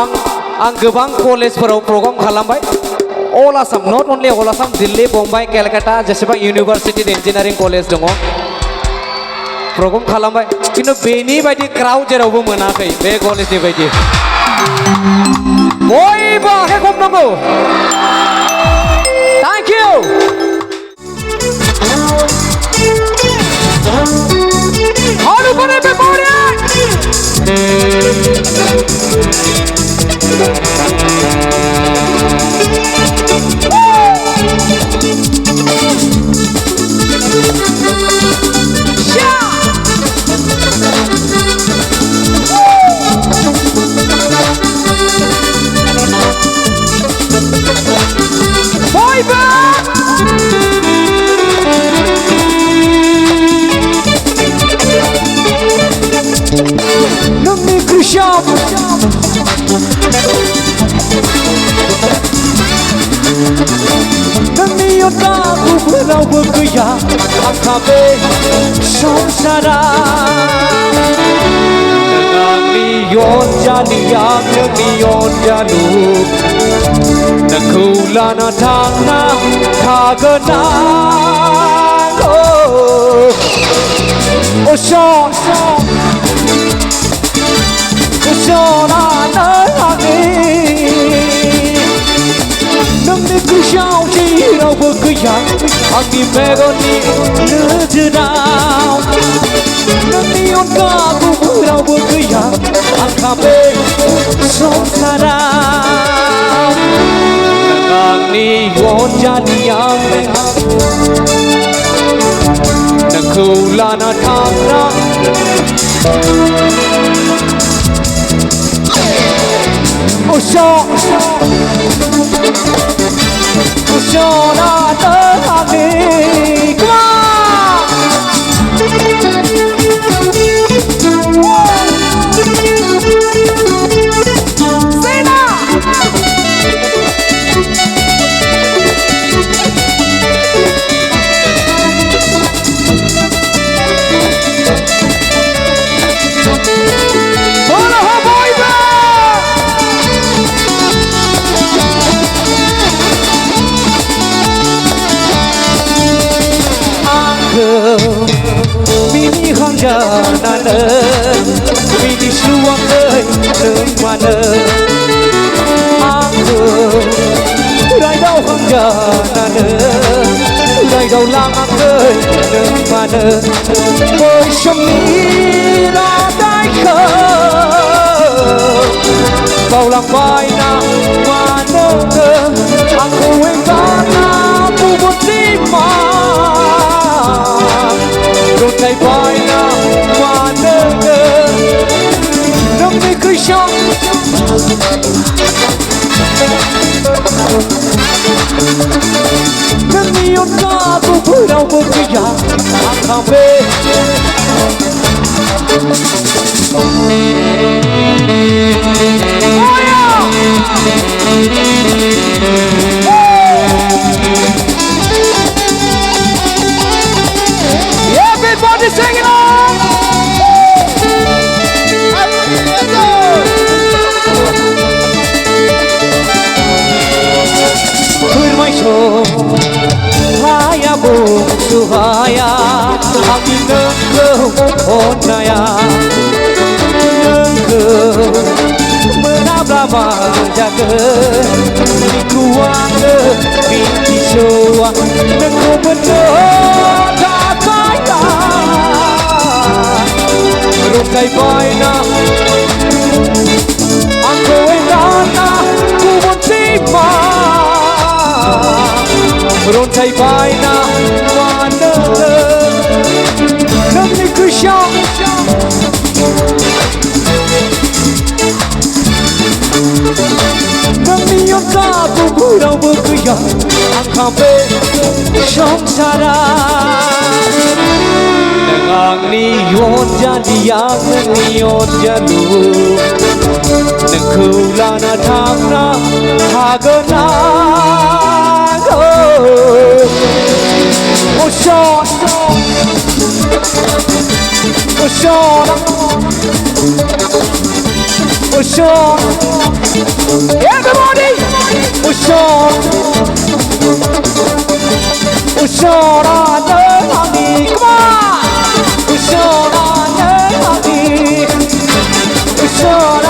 आं गोबां कलेजफोराव प्रग्राम खालामबाय अल आसाम नट अनलि अल आसाम दिल्ली बम्बाइ केलकाता जेसेबां इउनिभार्सिटि इन्जिनियारिं कलेज दङ प्रग्राम खालामबाय खिन्थु बेनि बायदि क्राउड जेरावबो मोनाखै बे कलेजनि बायदि बयबो आखाइ खबनांगौ thank you All over everybody! Boy band! Nami Krisham Nami Yota Kubra Bukya Akabe Shomsara Nami Yonjani Nami Yonjanu Nakulana Tana Kagana Oh Sean Shona nani Namni kushao chi rao bukya Agni begoni nujnao Namni onka kubu rao bukya Akhabe somsarao Nangani yonjani yame Nakulana thamna Oh, Sean, come on! Say that! Mini hangja nana, mini suang ơi nơi mana. Aku rai đâu hangja nana, rai đâu lang ơi nơi mana. Với trong ní là đại khơi, bao lang vai na mana. Aku engkau na buat lima. Don't take by now, mana Namni Krishna Namni Yonka Kubu Rao Bukya Akhabe Oh yeah! Everybody sing it on! Kurmaisho Haya bung suhaya Aki nengke onaya Nengke Menabla jaga Nikuanga Binti showa Nengku bener Rokai baina Aku engana Ku mentima Rokai baina Mana Namni Krishna Namni Yonka Kubu Rao Bukya Akhabe Shomsara Nangni yonjani yangni yonjanu Nakulana thamna hagana Oh Sean Oh Sean Oh Sean Ushorane ami, come on! Ushorane ami, Ushorane.